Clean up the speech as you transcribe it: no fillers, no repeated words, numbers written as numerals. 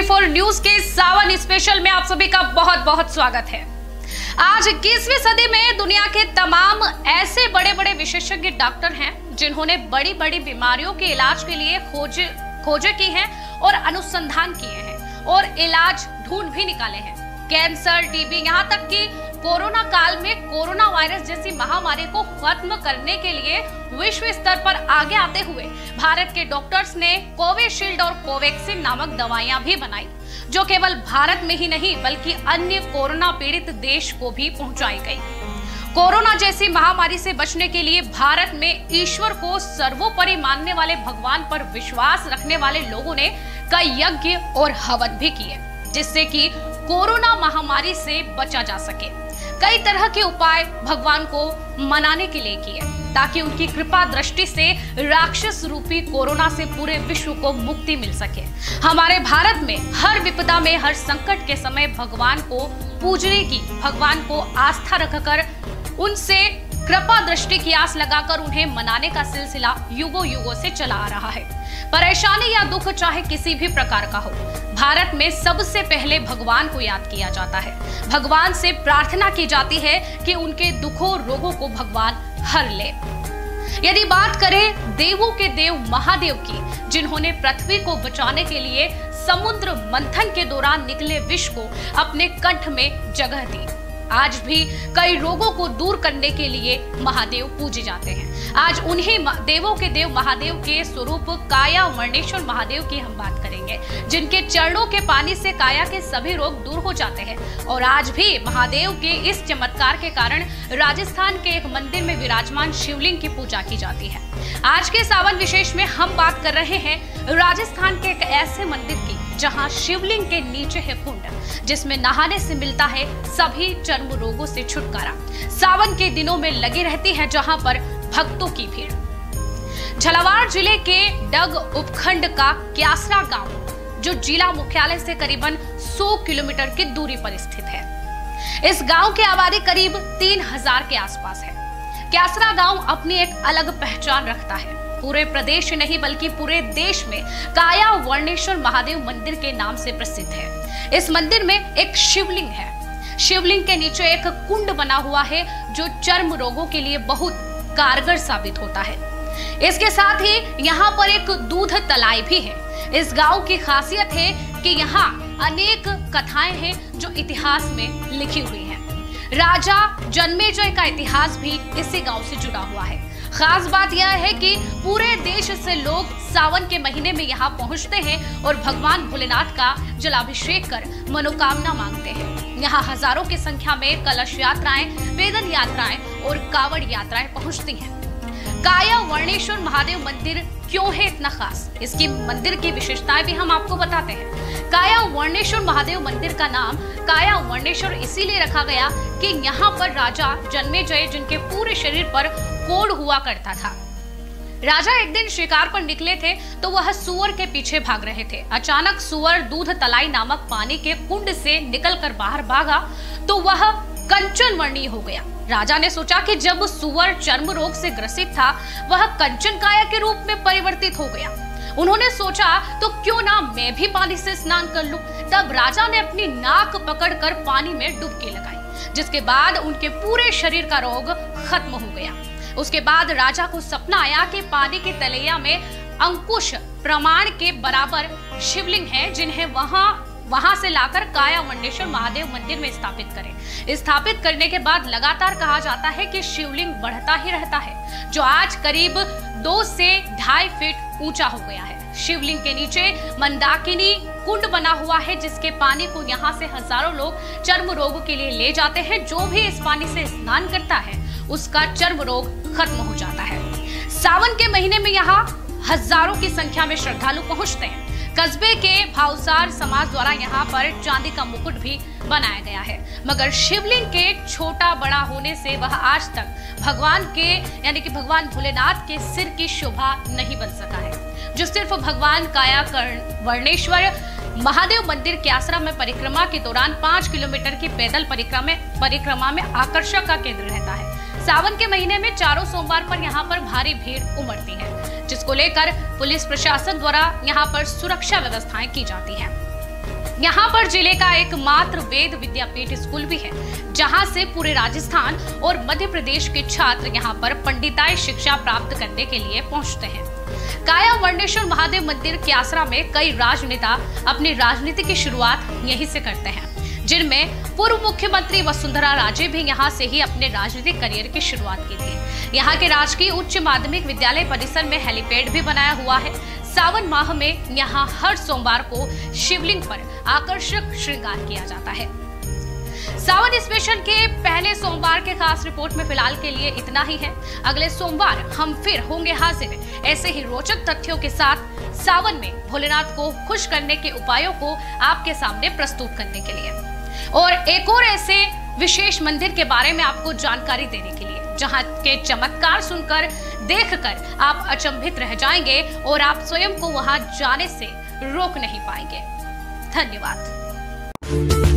24 news के सावन special में आप सभी का बहुत बहुत स्वागत है। आज 21वीं सदी में दुनिया के तमाम ऐसे बड़े बड़े विशेषज्ञ डॉक्टर हैं जिन्होंने बड़ी बड़ी बीमारियों के इलाज के लिए खोजें की हैं और अनुसंधान किए हैं और इलाज ढूंढ भी निकाले हैं। कैंसर, टीबी, यहाँ तक कि कोरोना काल में कोरोना वायरस जैसी महामारी को खत्म करने के लिए विश्व स्तर पर आगे आते हुए भारत के डॉक्टर्स ने कोविशील्ड और कोवैक्सीन नामक दवाइयां भी बनाई, जो केवल भारत में ही नहीं बल्कि अन्य कोरोना पीड़ित देश को भी पहुंचाई गई। कोरोना जैसी महामारी से बचने के लिए भारत में ईश्वर को सर्वोपरि मानने वाले भगवान पर विश्वास रखने वाले लोगों ने कई यज्ञ और हवन भी किए, जिससे कि कोरोना महामारी से बचा जा सके। कई तरह के उपाय भगवान को मनाने के लिए किए ताकि उनकी कृपा दृष्टि से राक्षस रूपी कोरोना से पूरे विश्व को मुक्ति मिल सके। हमारे भारत में हर विपदा में, हर संकट के समय भगवान को पूजने की, भगवान को आस्था रखकर उनसे कृपा दृष्टि की आस लगाकर उन्हें मनाने का सिलसिला युगों युगों से चला आ रहा है। परेशानी या दुख चाहे किसी भी प्रकार का हो, भारत में सबसे पहले भगवान को याद किया जाता है। भगवान से प्रार्थना की जाती है कि उनके दुखों रोगों को भगवान हर ले। यदि बात करें देवों के देव महादेव की, जिन्होंने पृथ्वी को बचाने के लिए समुद्र मंथन के दौरान निकले विष को अपने कंठ में जगह दी, आज भी कई रोगों को दूर करने के लिए महादेव पूजे जाते हैं। आज उन्हीं देवों के देव महादेव के स्वरूप काया वर्णेश्वर महादेव की हम बात करेंगे, जिनके चरणों के पानी से काया के सभी रोग दूर हो जाते हैं। और आज भी महादेव के इस चमत्कार के कारण राजस्थान के एक मंदिर में विराजमान शिवलिंग की पूजा की जाती है। आज के सावन विशेष में हम बात कर रहे हैं राजस्थान के एक ऐसे मंदिर की जहां शिवलिंग के नीचे है कुंड, जिसमें नहाने से मिलता है सभी चर्म रोगों से छुटकारा। सावन के दिनों में लगी रहती है जहां पर भक्तों की भीड़। झालावाड़ जिले के डग उपखंड का क्यासरा गांव, जो जिला मुख्यालय से करीबन 100 किलोमीटर की दूरी पर स्थित है। इस गांव की आबादी करीब 3000 के आसपास है। क्यासरा गांव अपनी एक अलग पहचान रखता है। पूरे प्रदेश नहीं बल्कि पूरे देश में काया वर्णेश्वर महादेव मंदिर के नाम से प्रसिद्ध है। इस मंदिर में एक शिवलिंग है। शिवलिंग के नीचे एक कुंड बना हुआ है, जो चर्म रोगों के लिए बहुत कारगर साबित होता है। इसके साथ ही यहाँ पर एक दूध तलाई भी है। इस गांव की खासियत है कि यहाँ अनेक कथाएं हैं जो इतिहास में लिखी हुई हैं। राजा जन्मेजय का इतिहास भी इसी गांव से जुड़ा हुआ है। खास बात यह है कि पूरे देश से लोग सावन के महीने में यहाँ पहुँचते हैं और भगवान भोलेनाथ का जलाभिषेक कर मनोकामना मांगते हैं। यहाँ हजारों की संख्या में कलश यात्राएं, पैदल यात्राएं और कावड़ यात्राएं पहुँचती हैं। काया वर्णेश्वर महादेव मंदिर क्यों है इतना खास, इसकी मंदिर की विशेषताएं भी हम आपको बताते हैं। काया वर्णेश्वर महादेव मंदिर का नाम काया वर्णेश्वर इसीलिए रखा गया कि यहाँ पर राजा जन्मेजय, जिनके पूरे शरीर पर कोढ़ हुआ करता था, राजा एक दिन शिकार पर निकले थे तो वह सुअर के पीछे भाग रहे थे। अचानक सुअर दूध तलाई नामक पानी के कुंड से निकलकर बाहर भागा तो वह कंचन वर्णीय हो गया। राजा ने सोचा कि जब सुअर चर्म रोग से ग्रसित था, वह कंचन काया के रूप में परिवर्तित हो गया। उन्होंने सोचा तो क्यों ना मैं भी पानी से स्नान कर लूं। तब राजा ने अपनी नाक पकड़कर पानी में डुबकी लगाई, जिसके बाद उनके पूरे शरीर का रोग खत्म हो गया। उसके बाद राजा को सपना आया कि पानी की तलैया में अंकुश प्रमाण के बराबर शिवलिंग है, जिन्हें वहां से लाकर काया वर्णेश्वर महादेव मंदिर में स्थापित करें। स्थापित करने के बाद लगातार कहा जाता है कि शिवलिंग बढ़ता ही रहता है, जो आज करीब 2 से 2.5 फीट ऊंचा हो गया है। शिवलिंग के नीचे मंदाकिनी कुंड बना हुआ है, जिसके पानी को यहाँ से हजारों लोग चर्म रोग के लिए ले जाते हैं। जो भी इस पानी से स्नान करता है उसका चर्म रोग खत्म हो जाता है। सावन के महीने में यहाँ हजारों की संख्या में श्रद्धालु पहुंचते हैं। कस्बे के भावसार समाज द्वारा यहाँ पर चांदी का मुकुट भी बनाया गया है, मगर शिवलिंग के छोटा बड़ा होने से वह आज तक भगवान के यानी कि भगवान भोलेनाथ के सिर की शोभा नहीं बन सका है, जो सिर्फ भगवान काया वर्णेश्वर महादेव मंदिर क्यासरा में परिक्रमा के दौरान 5 किलोमीटर की पैदल परिक्रमा में आकर्षण का केंद्र रहता है। सावन के महीने में चारों सोमवार पर यहाँ पर भारी भीड़ उमड़ती है, जिसको लेकर पुलिस प्रशासन द्वारा यहाँ पर सुरक्षा व्यवस्थाएं की जाती हैं। यहाँ पर जिले का एकमात्र वेद विद्यापीठ स्कूल भी है, जहाँ से पूरे राजस्थान और मध्य प्रदेश के छात्र यहाँ पर पंडिताई शिक्षा प्राप्त करने के लिए पहुँचते हैं। काया वर्णेश्वर महादेव मंदिर के आसरा में कई राजनेता अपनी राजनीति की शुरुआत यहीं से करते हैं, जिनमें पूर्व मुख्यमंत्री वसुंधरा राजे भी यहां से ही अपने राजनीतिक करियर की शुरुआत की थी। यहां के राजकीय उच्च माध्यमिक विद्यालय परिसर में हेलीपैड भी बनाया हुआ है। सावन माह में यहां हर सोमवार को शिवलिंग पर आकर्षक श्रृंगार किया जाता है। सावन स्पेशल के पहले सोमवार के खास रिपोर्ट में फिलहाल के लिए इतना ही है। अगले सोमवार हम फिर होंगे हाजिर ऐसे ही रोचक तथ्यों के साथ, सावन में भोलेनाथ को खुश करने के उपायों को आपके सामने प्रस्तुत करने के लिए, और एक और ऐसे विशेष मंदिर के बारे में आपको जानकारी देने के लिए, जहां के चमत्कार सुनकर देखकर आप अचंभित रह जाएंगे और आप स्वयं को वहां जाने से रोक नहीं पाएंगे। धन्यवाद।